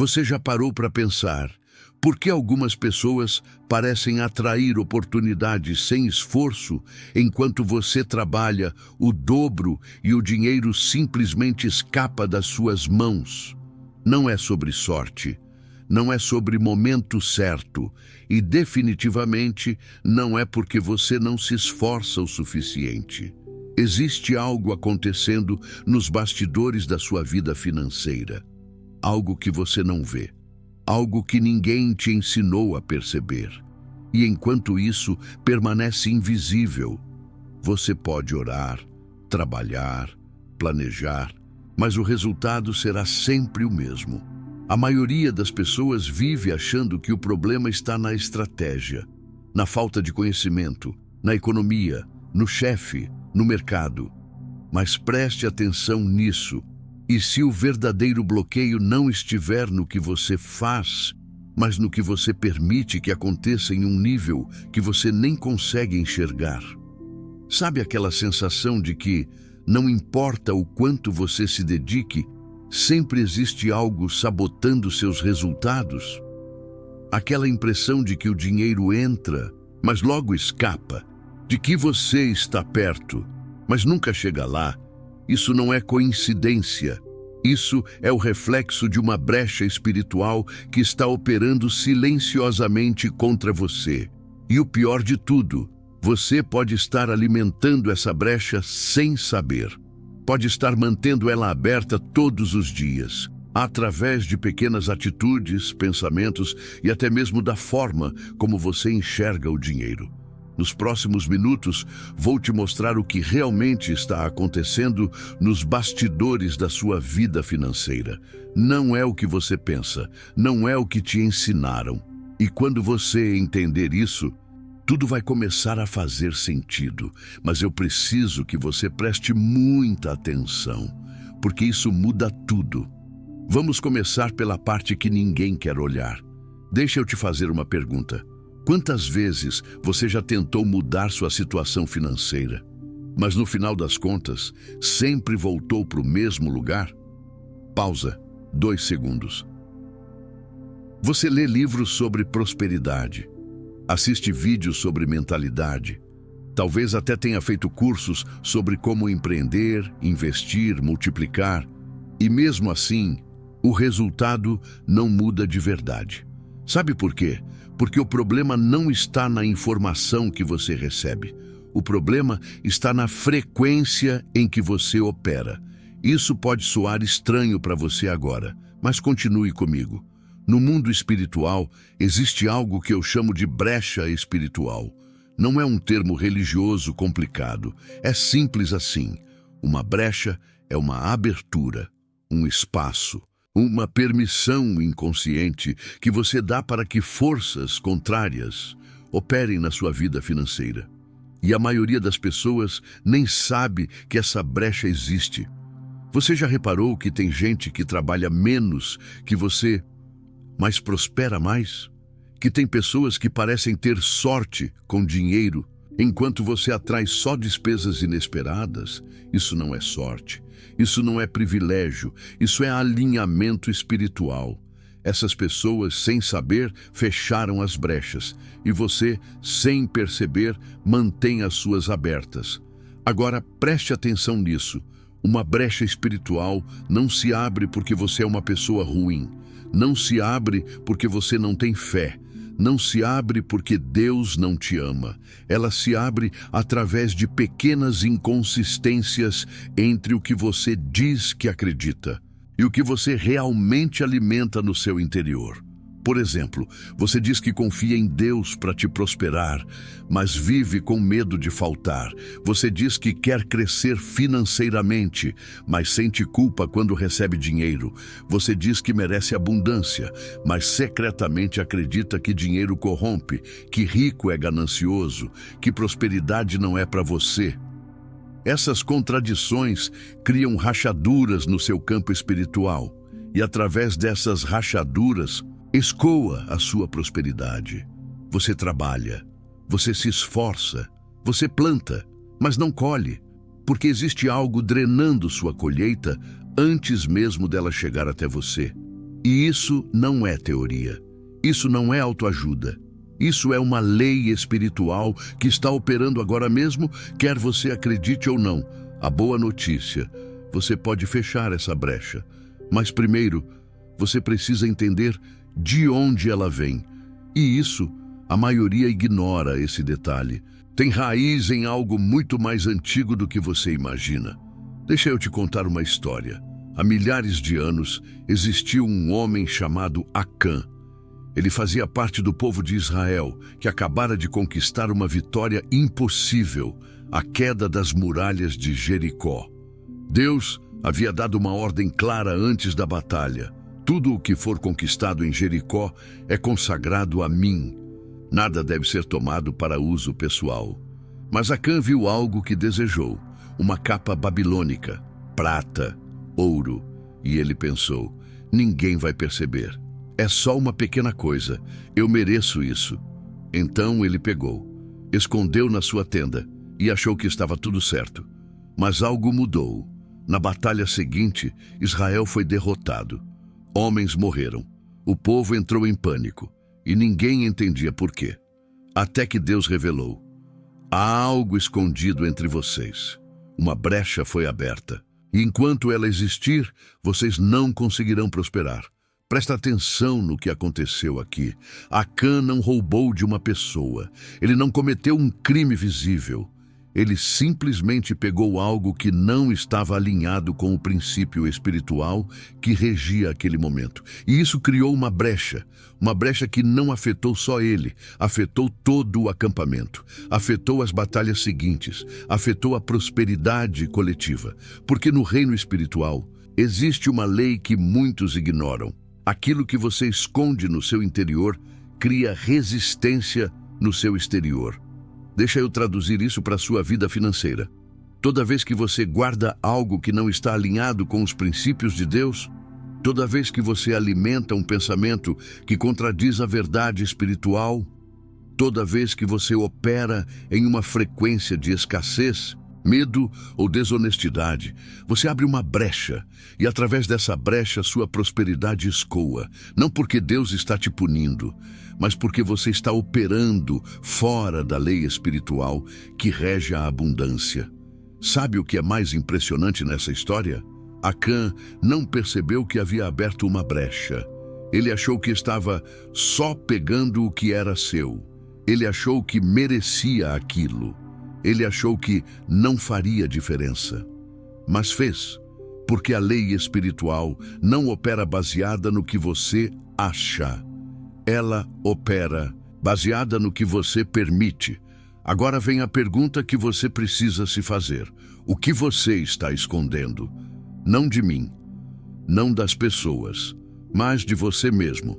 Você já parou para pensar por que algumas pessoas parecem atrair oportunidades sem esforço, enquanto você trabalha o dobro e o dinheiro simplesmente escapa das suas mãos? Não é sobre sorte, não é sobre momento certo e definitivamente não é porque você não se esforça o suficiente. Existe algo acontecendo nos bastidores da sua vida financeira. Algo que você não vê, algo que ninguém te ensinou a perceber. E enquanto isso permanece invisível, você pode orar, trabalhar, planejar, mas o resultado será sempre o mesmo. A maioria das pessoas vive achando que o problema está na estratégia, na falta de conhecimento, na economia, no chefe, no mercado. Mas preste atenção nisso. E se o verdadeiro bloqueio não estiver no que você faz, mas no que você permite que aconteça em um nível que você nem consegue enxergar? Sabe aquela sensação de que, não importa o quanto você se dedique, sempre existe algo sabotando seus resultados? Aquela impressão de que o dinheiro entra, mas logo escapa, de que você está perto, mas nunca chega lá. Isso não é coincidência. Isso é o reflexo de uma brecha espiritual que está operando silenciosamente contra você. E o pior de tudo, você pode estar alimentando essa brecha sem saber. Pode estar mantendo ela aberta todos os dias, através de pequenas atitudes, pensamentos e até mesmo da forma como você enxerga o dinheiro. Nos próximos minutos, vou te mostrar o que realmente está acontecendo nos bastidores da sua vida financeira. Não é o que você pensa, não é o que te ensinaram. E quando você entender isso, tudo vai começar a fazer sentido. Mas eu preciso que você preste muita atenção, porque isso muda tudo. Vamos começar pela parte que ninguém quer olhar. Deixa eu te fazer uma pergunta. Quantas vezes você já tentou mudar sua situação financeira, mas no final das contas, sempre voltou para o mesmo lugar? Pausa, 2 segundos. Você lê livros sobre prosperidade, assiste vídeos sobre mentalidade, talvez até tenha feito cursos sobre como empreender, investir, multiplicar, e mesmo assim, o resultado não muda de verdade. Sabe por quê? Porque o problema não está na informação que você recebe. O problema está na frequência em que você opera. Isso pode soar estranho para você agora, mas continue comigo. No mundo espiritual, existe algo que eu chamo de brecha espiritual. Não é um termo religioso complicado. É simples assim. Uma brecha é uma abertura, um espaço, uma permissão inconsciente que você dá para que forças contrárias operem na sua vida financeira. E a maioria das pessoas nem sabe que essa brecha existe. Você já reparou que tem gente que trabalha menos que você, mas prospera mais? Que tem pessoas que parecem ter sorte com dinheiro, enquanto você atrai só despesas inesperadas? Isso não é sorte. Isso não é privilégio, isso é alinhamento espiritual. Essas pessoas, sem saber, fecharam as brechas, e você, sem perceber, mantém as suas abertas. Agora, preste atenção nisso. Uma brecha espiritual não se abre porque você é uma pessoa ruim. Não se abre porque você não tem fé. Não se abre porque Deus não te ama. Ela se abre através de pequenas inconsistências entre o que você diz que acredita e o que você realmente alimenta no seu interior. Por exemplo, você diz que confia em Deus para te prosperar, mas vive com medo de faltar. Você diz que quer crescer financeiramente, mas sente culpa quando recebe dinheiro. Você diz que merece abundância, mas secretamente acredita que dinheiro corrompe, que rico é ganancioso, que prosperidade não é para você. Essas contradições criam rachaduras no seu campo espiritual, e através dessas rachaduras, escoa a sua prosperidade. Você trabalha, você se esforça, você planta, mas não colhe, porque existe algo drenando sua colheita antes mesmo dela chegar até você. E isso não é teoria. Isso não é autoajuda. Isso é uma lei espiritual que está operando agora mesmo, quer você acredite ou não. A boa notícia: você pode fechar essa brecha. Mas primeiro, você precisa entender de onde ela vem. E isso, a maioria ignora esse detalhe. Tem raiz em algo muito mais antigo do que você imagina. Deixa eu te contar uma história. Há milhares de anos, existiu um homem chamado Acã. Ele fazia parte do povo de Israel, que acabara de conquistar uma vitória impossível, a queda das muralhas de Jericó. Deus havia dado uma ordem clara antes da batalha. Tudo o que for conquistado em Jericó é consagrado a mim. Nada deve ser tomado para uso pessoal. Mas Acã viu algo que desejou, uma capa babilônica, prata, ouro, e ele pensou: ninguém vai perceber. É só uma pequena coisa, eu mereço isso. Então ele pegou, escondeu na sua tenda e achou que estava tudo certo. Mas algo mudou. Na batalha seguinte, Israel foi derrotado. Homens morreram. O povo entrou em pânico e ninguém entendia por quê. Até que Deus revelou: há algo escondido entre vocês. Uma brecha foi aberta. E enquanto ela existir, vocês não conseguirão prosperar. Presta atenção no que aconteceu aqui. Acã não roubou de uma pessoa. Ele não cometeu um crime visível. Ele simplesmente pegou algo que não estava alinhado com o princípio espiritual que regia aquele momento. E isso criou uma brecha que não afetou só ele, afetou todo o acampamento, afetou as batalhas seguintes, afetou a prosperidade coletiva. Porque no reino espiritual existe uma lei que muitos ignoram. Aquilo que você esconde no seu interior cria resistência no seu exterior. Deixa eu traduzir isso para a sua vida financeira. Toda vez que você guarda algo que não está alinhado com os princípios de Deus, toda vez que você alimenta um pensamento que contradiz a verdade espiritual, toda vez que você opera em uma frequência de escassez, medo ou desonestidade, você abre uma brecha e através dessa brecha sua prosperidade escoa. Não porque Deus está te punindo, mas porque você está operando fora da lei espiritual que rege a abundância. Sabe o que é mais impressionante nessa história? Acã não percebeu que havia aberto uma brecha. Ele achou que estava só pegando o que era seu. Ele achou que merecia aquilo. Ele achou que não faria diferença. Mas fez, porque a lei espiritual não opera baseada no que você acha. Ela opera baseada no que você permite. Agora vem a pergunta que você precisa se fazer. O que você está escondendo? Não de mim, não das pessoas, mas de você mesmo.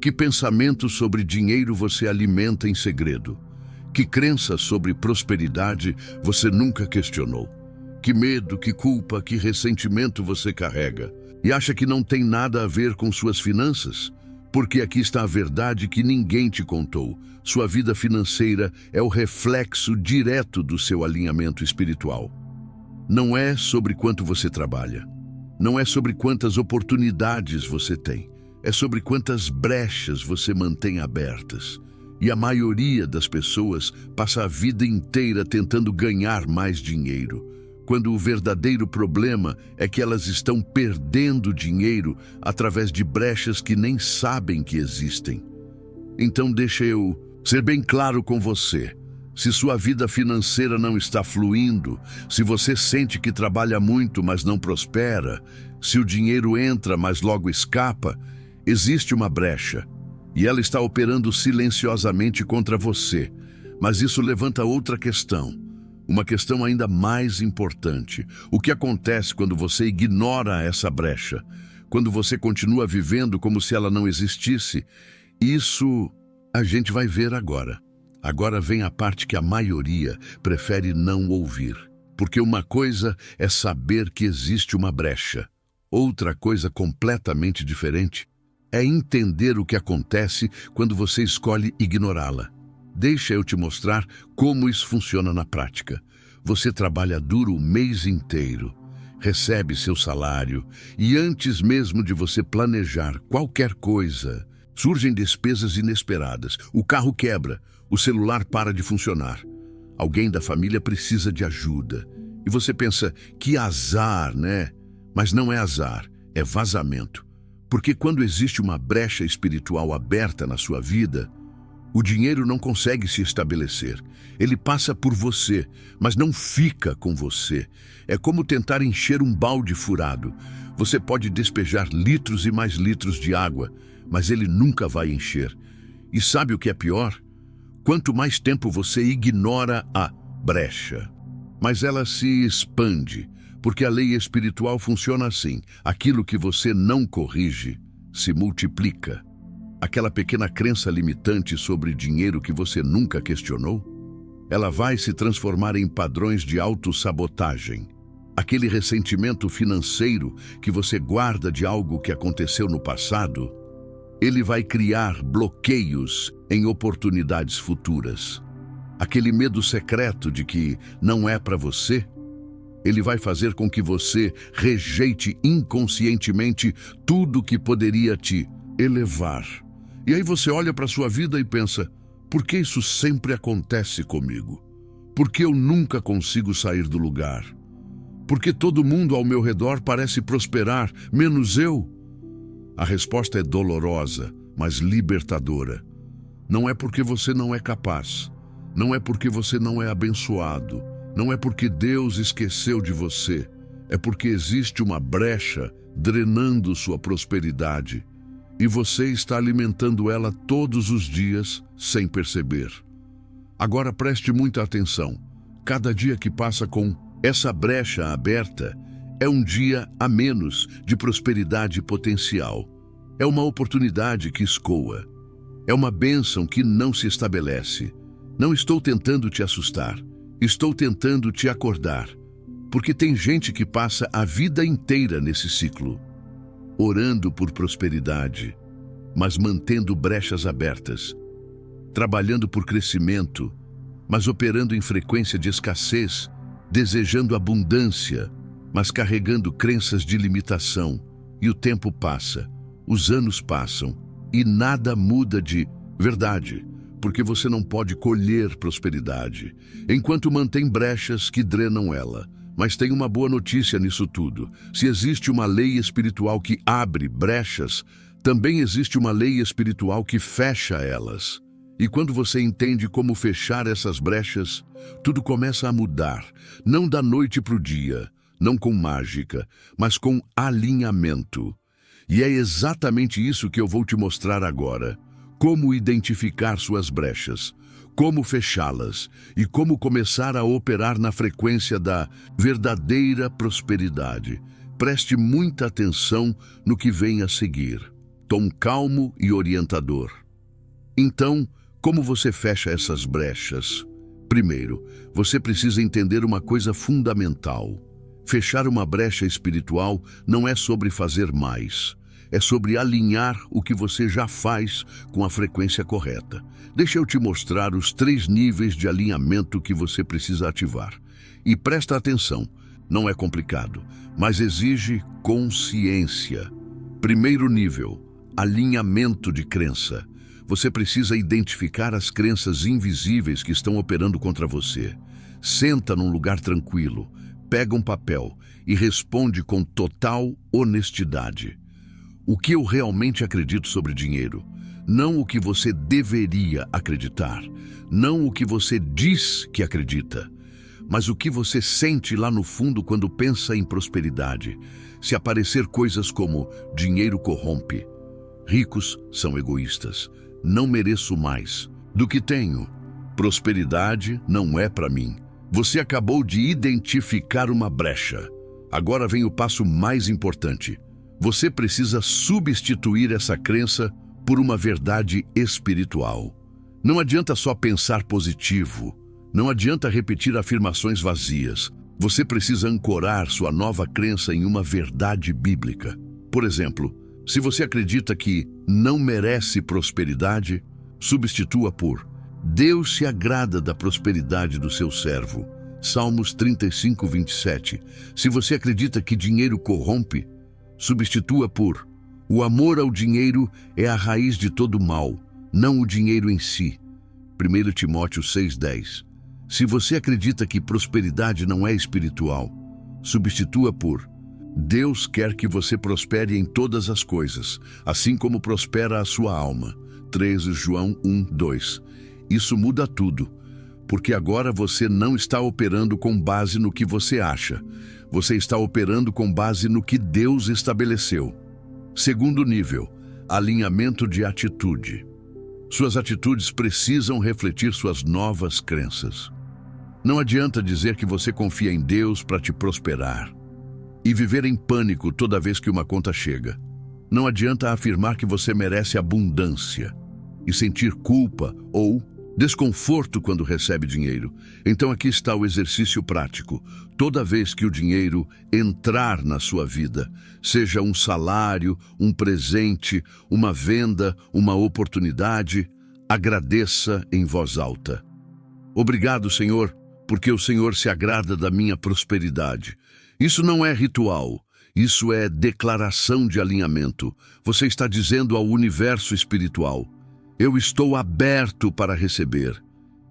Que pensamento sobre dinheiro você alimenta em segredo? Que crença sobre prosperidade você nunca questionou? Que medo, que culpa, que ressentimento você carrega? E acha que não tem nada a ver com suas finanças? Porque aqui está a verdade que ninguém te contou. Sua vida financeira é o reflexo direto do seu alinhamento espiritual. Não é sobre quanto você trabalha. Não é sobre quantas oportunidades você tem. É sobre quantas brechas você mantém abertas. E a maioria das pessoas passa a vida inteira tentando ganhar mais dinheiro, quando o verdadeiro problema é que elas estão perdendo dinheiro através de brechas que nem sabem que existem. Então deixa eu ser bem claro com você. Se sua vida financeira não está fluindo, se você sente que trabalha muito, mas não prospera, se o dinheiro entra, mas logo escapa, existe uma brecha. E ela está operando silenciosamente contra você. Mas isso levanta outra questão. Uma questão ainda mais importante. O que acontece quando você ignora essa brecha? Quando você continua vivendo como se ela não existisse? Isso a gente vai ver agora. Agora vem a parte que a maioria prefere não ouvir. Porque uma coisa é saber que existe uma brecha. Outra coisa completamente diferente é entender o que acontece quando você escolhe ignorá-la. Deixa eu te mostrar como isso funciona na prática. Você trabalha duro o mês inteiro. recebe seu salário e antes mesmo de você planejar qualquer coisa, surgem despesas inesperadas. O carro quebra, o celular para de funcionar. Alguém da família precisa de ajuda. E você pensa, que azar, né? Mas não é azar, é vazamento. Porque quando existe uma brecha espiritual aberta na sua vida, o dinheiro não consegue se estabelecer. Ele passa por você, mas não fica com você. É como tentar encher um balde furado. Você pode despejar litros e mais litros de água, mas ele nunca vai encher. E sabe o que é pior? Quanto mais tempo você ignora a brecha, mas ela se expande, porque a lei espiritual funciona assim. Aquilo que você não corrige se multiplica. Aquela pequena crença limitante sobre dinheiro que você nunca questionou, ela vai se transformar em padrões de autossabotagem. Aquele ressentimento financeiro que você guarda de algo que aconteceu no passado, ele vai criar bloqueios em oportunidades futuras. Aquele medo secreto de que não é para você, ele vai fazer com que você rejeite inconscientemente tudo que poderia te elevar. E aí você olha para a sua vida e pensa, por que isso sempre acontece comigo? Por que eu nunca consigo sair do lugar? Por que todo mundo ao meu redor parece prosperar, menos eu? A resposta é dolorosa, mas libertadora. Não é porque você não é capaz. Não é porque você não é abençoado. Não é porque Deus esqueceu de você. É porque existe uma brecha drenando sua prosperidade. E você está alimentando ela todos os dias, sem perceber. Agora preste muita atenção. Cada dia que passa com essa brecha aberta é um dia a menos de prosperidade potencial. É uma oportunidade que escoa. É uma bênção que não se estabelece. Não estou tentando te assustar. Estou tentando te acordar. Porque tem gente que passa a vida inteira nesse ciclo, orando por prosperidade, mas mantendo brechas abertas, trabalhando por crescimento, mas operando em frequência de escassez, desejando abundância, mas carregando crenças de limitação. E o tempo passa, os anos passam, e nada muda de verdade, porque você não pode colher prosperidade, enquanto mantém brechas que drenam ela. Mas tem uma boa notícia nisso tudo. Se existe uma lei espiritual que abre brechas, também existe uma lei espiritual que fecha elas. E quando você entende como fechar essas brechas, tudo começa a mudar, não da noite para o dia, não com mágica, mas com alinhamento. E é exatamente isso que eu vou te mostrar agora. Como identificar suas brechas, como fechá-las e como começar a operar na frequência da verdadeira prosperidade. Preste muita atenção no que vem a seguir. Tom calmo e orientador. Então, como você fecha essas brechas? Primeiro, você precisa entender uma coisa fundamental. Fechar uma brecha espiritual não é sobre fazer mais. É sobre alinhar o que você já faz com a frequência correta. Deixa eu te mostrar os 3 níveis de alinhamento que você precisa ativar. E presta atenção, não é complicado, mas exige consciência. Primeiro nível, alinhamento de crença. Você precisa identificar as crenças invisíveis que estão operando contra você. Senta num lugar tranquilo, pega um papel e responde com total honestidade. O que eu realmente acredito sobre dinheiro? Não o que você deveria acreditar. Não o que você diz que acredita. Mas o que você sente lá no fundo quando pensa em prosperidade. Se aparecer coisas como dinheiro corrompe, ricos são egoístas, não mereço mais do que tenho, prosperidade não é para mim. Você acabou de identificar uma brecha. Agora vem o passo mais importante. Você precisa substituir essa crença por uma verdade espiritual. Não adianta só pensar positivo. Não adianta repetir afirmações vazias. Você precisa ancorar sua nova crença em uma verdade bíblica. Por exemplo, se você acredita que não merece prosperidade, substitua por: Deus se agrada da prosperidade do seu servo. Salmos 35, 27. Se você acredita que dinheiro corrompe, substitua por: o amor ao dinheiro é a raiz de todo mal, não o dinheiro em si. 1 Timóteo 6,10. Se você acredita que prosperidade não é espiritual, substitua por: Deus quer que você prospere em todas as coisas, assim como prospera a sua alma. 3 João 1:2. Isso muda tudo, porque agora você não está operando com base no que você acha. Você está operando com base no que Deus estabeleceu. Segundo nível, alinhamento de atitude. Suas atitudes precisam refletir suas novas crenças. Não adianta dizer que você confia em Deus para te prosperar e viver em pânico toda vez que uma conta chega. Não adianta afirmar que você merece abundância e sentir culpa ou desconforto quando recebe dinheiro. Então aqui está o exercício prático. Toda vez que o dinheiro entrar na sua vida, seja um salário, um presente, uma venda, uma oportunidade, agradeça em voz alta. Obrigado, Senhor, porque o Senhor se agrada da minha prosperidade. Isso não é ritual, isso é declaração de alinhamento. Você está dizendo ao universo espiritual: eu estou aberto para receber.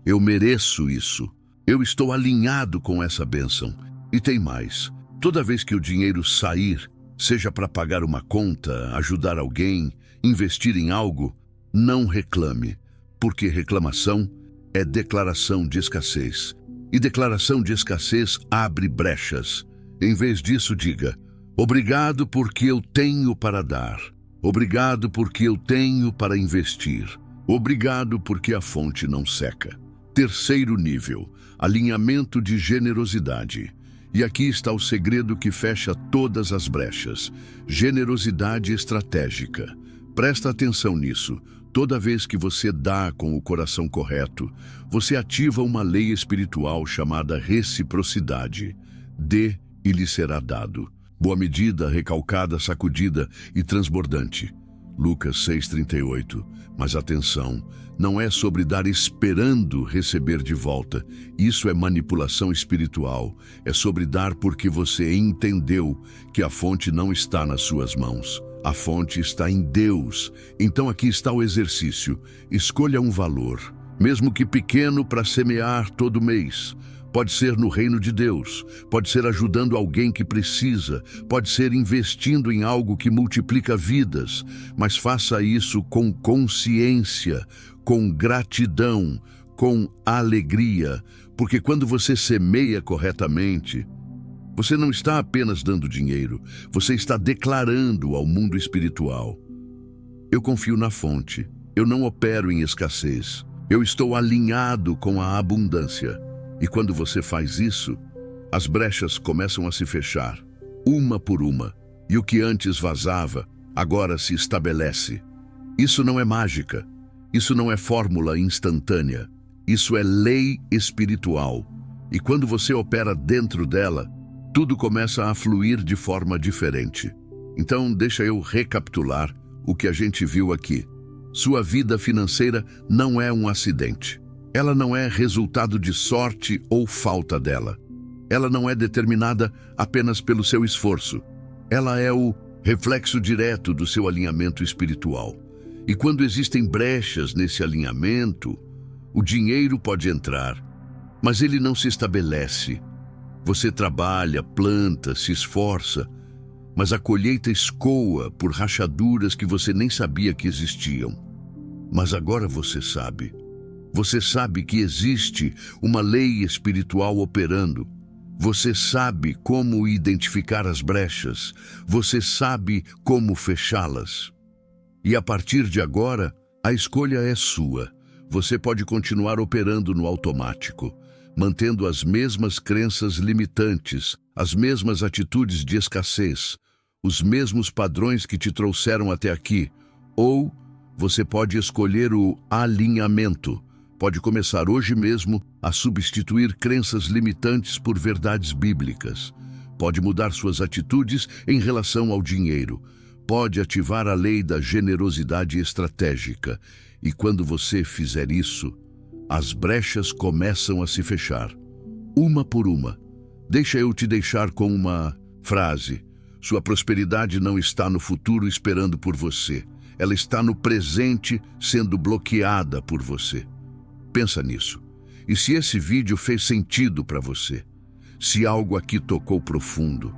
Eu mereço isso. Eu estou alinhado com essa bênção. E tem mais. Toda vez que o dinheiro sair, seja para pagar uma conta, ajudar alguém, investir em algo, não reclame, porque reclamação é declaração de escassez. E declaração de escassez abre brechas. Em vez disso, diga: obrigado porque eu tenho para dar. Obrigado porque eu tenho para investir. Obrigado porque a fonte não seca. Terceiro nível, alinhamento de generosidade. E aqui está o segredo que fecha todas as brechas. Generosidade estratégica. Presta atenção nisso. Toda vez que você dá com o coração correto, você ativa uma lei espiritual chamada reciprocidade. Dê e lhe será dado. Boa medida, recalcada, sacudida e transbordante. Lucas 6,38. Mas atenção, não é sobre dar esperando receber de volta. Isso é manipulação espiritual. É sobre dar porque você entendeu que a fonte não está nas suas mãos. A fonte está em Deus. Então aqui está o exercício. Escolha um valor, mesmo que pequeno, para semear todo mês. Pode ser no reino de Deus, pode ser ajudando alguém que precisa, pode ser investindo em algo que multiplica vidas, mas faça isso com consciência, com gratidão, com alegria, porque quando você semeia corretamente, você não está apenas dando dinheiro, você está declarando ao mundo espiritual: eu confio na fonte, eu não opero em escassez, eu estou alinhado com a abundância. E quando você faz isso, as brechas começam a se fechar, uma por uma, e o que antes vazava, agora se estabelece. Isso não é mágica, isso não é fórmula instantânea, isso é lei espiritual. E quando você opera dentro dela, tudo começa a fluir de forma diferente. Então, deixa eu recapitular o que a gente viu aqui. Sua vida financeira não é um acidente. Ela não é resultado de sorte ou falta dela. Ela não é determinada apenas pelo seu esforço. Ela é o reflexo direto do seu alinhamento espiritual. E quando existem brechas nesse alinhamento, o dinheiro pode entrar, mas ele não se estabelece. Você trabalha, planta, se esforça, mas a colheita escoa por rachaduras que você nem sabia que existiam. Mas agora você sabe. Você sabe que existe uma lei espiritual operando. Você sabe como identificar as brechas. Você sabe como fechá-las. E a partir de agora, a escolha é sua. Você pode continuar operando no automático, mantendo as mesmas crenças limitantes, as mesmas atitudes de escassez, os mesmos padrões que te trouxeram até aqui. Ou você pode escolher o alinhamento. Pode começar hoje mesmo a substituir crenças limitantes por verdades bíblicas. Pode mudar suas atitudes em relação ao dinheiro. Pode ativar a lei da generosidade estratégica. E quando você fizer isso, as brechas começam a se fechar, uma por uma. Deixa eu te deixar com uma frase. Sua prosperidade não está no futuro esperando por você. Ela está no presente sendo bloqueada por você. Pensa nisso. E se esse vídeo fez sentido para você? Se algo aqui tocou profundo?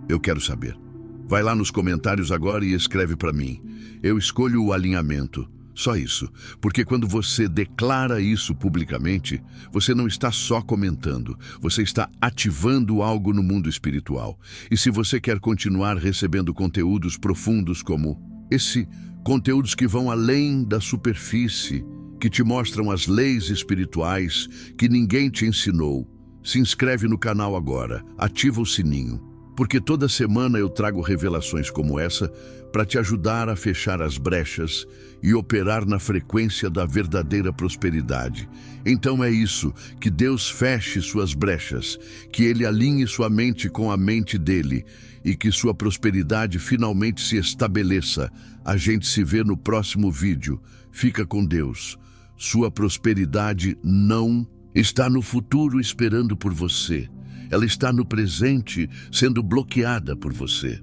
Eu quero saber. Vai lá nos comentários agora e escreve para mim. Eu escolho o alinhamento. Só isso. Porque quando você declara isso publicamente, você não está só comentando, você está ativando algo no mundo espiritual. E se você quer continuar recebendo conteúdos profundos como esse, conteúdos que vão além da superfície, que te mostram as leis espirituais que ninguém te ensinou, se inscreve no canal agora, ativa o sininho. Porque toda semana eu trago revelações como essa para te ajudar a fechar as brechas e operar na frequência da verdadeira prosperidade. Então é isso, que Deus feche suas brechas, que Ele alinhe sua mente com a mente dele e que sua prosperidade finalmente se estabeleça. A gente se vê no próximo vídeo. Fica com Deus. Sua prosperidade não está no futuro esperando por você. Ela está no presente, sendo bloqueada por você.